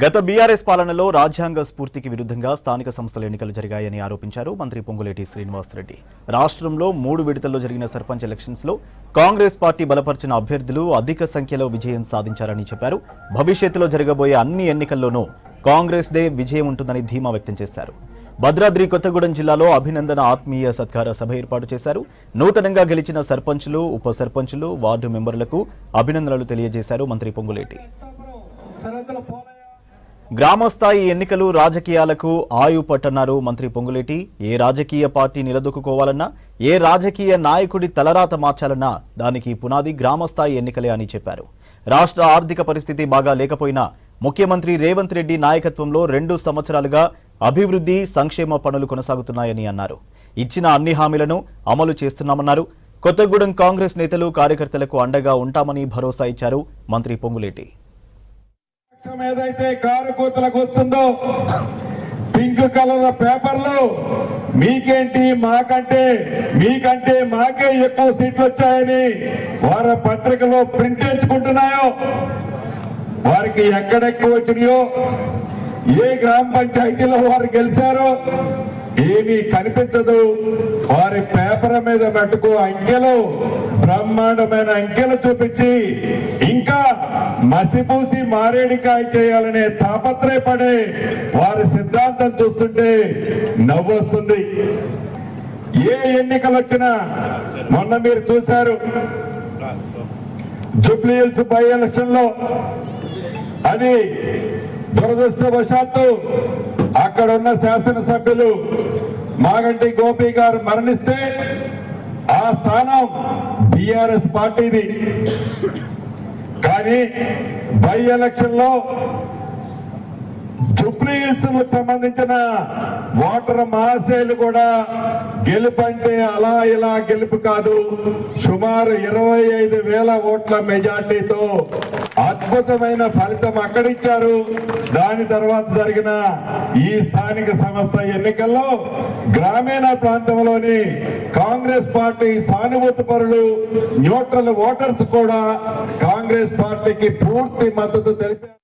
గత బీఆర్ఎస్ పాలనలో రాజ్యాంగ స్ఫూర్తికి విరుద్ధంగా స్థానిక సంస్థల ఎన్నికలు జరిగాయని ఆరోపించారు మంత్రి పొంగులేటి శ్రీనివాసరెడ్డి. రాష్ట్రంలో 3 విడతల్లో జరిగిన సర్పంచ్ ఎలక్షన్స్ లో కాంగ్రెస్ పార్టీ బలపరిచిన అభ్యర్థులు అధిక సంఖ్యలో విజయం సాధించారని చెప్పారు. భవిష్యత్తులో జరగబోయే అన్ని ఎన్నికల్లోనూ కాంగ్రెస్ దే విజయం ఉంటుందని ధీమా వ్యక్తం చేశారు. భద్రాద్రి కొత్తగూడెం జిల్లాలో అభినందన ఆత్మీయ సత్కార సభ ఏర్పాటు చేశారు. నూతనంగా గెలిచిన సర్పంచులు, ఉప సర్పంచులు, వార్డు మెంబర్లకు అభినందనలు తెలియజేశారు మంత్రి పొంగులేటి. గ్రామస్థాయి ఎన్నికలు రాజకీయాలకు ఆయు పట్టన్నారు మంత్రి పొంగులేటి. ఏ రాజకీయ పార్టీ నిలదొక్కుకోవాలన్నా, ఏ రాజకీయ నాయకుడి తలరాత మార్చాలన్నా దానికి పునాది గ్రామస్థాయి ఎన్నికలే అని చెప్పారు. రాష్ట్ర ఆర్థిక పరిస్థితి బాగా లేకపోయినా ముఖ్యమంత్రి రేవంత్ రెడ్డి నాయకత్వంలో 2 సంవత్సరాలుగా అభివృద్ధి, సంక్షేమ పనులు కొనసాగుతున్నాయని అన్నారు. ఇచ్చిన అన్ని హామీలను అమలు చేస్తున్నామన్నారు. కొత్తగూడెం కాంగ్రెస్ నేతలు, కార్యకర్తలకు అండగా ఉంటామని భరోసా ఇచ్చారు మంత్రి పొంగులేటి. ఏదైతే కారు కూతలకు వస్తుందో పింక్ కలర్ పేపర్లు మీకేంటి మీకంటే మాకే ఎక్కువ సీట్లు వచ్చాయని వారి పత్రికలో ప్రింట్ ఎంచుకుంటున్నాయో, వారికి ఎక్కడెక్కువ వచ్చినాయో, ఏ గ్రామ పంచాయతీలో వారు గెలిచారో ఏమీ కనిపించదు. వారి పేపర్ మీద మటుకు అంకెలు, బ్రహ్మాండమైన అంకెలు చూపించి ఇంకా మసిపూసి మారేడికాయ చేయాలనే తాపత్రయపడే వారి సిద్ధాంతం చూస్తుంటే నవ్వొస్తుంది. ఏ ఎన్నికలు వచ్చినా మొన్న మీరు చూశారు, జూబ్లీ హిల్స్ బై ఎలక్షన్ లో అది దురదృష్టవశాత్తు అక్కడ ఉన్న శాసనసభ్యులు మాగంటి గోపి గారు మరణిస్తే ఆ స్థానం బీఆర్ఎస్ పార్టీది. కానీ బై ఎలక్షన్ లో జూబ్లీ హిల్స్ సంబంధించిన ఓటర్ మహాశయులు కూడా గెలుపంటే అలా ఇలా గెలుపు కాదు, సుమారు 25,000 ఓట్ల మెజార్టీతో అద్భుతమైన ఫలితం అక్కడిచ్చారు. దాని తర్వాత జరిగిన ఈ స్థానిక సంస్థ ఎన్నికల్లో గ్రామీణ ప్రాంతంలోని కాంగ్రెస్ పార్టీ సానుభూతి పరులు, న్యూట్రల్ ఓటర్స్ కూడా కాంగ్రెస్ పార్టీకి పూర్తి మద్దతు తెలిపారు.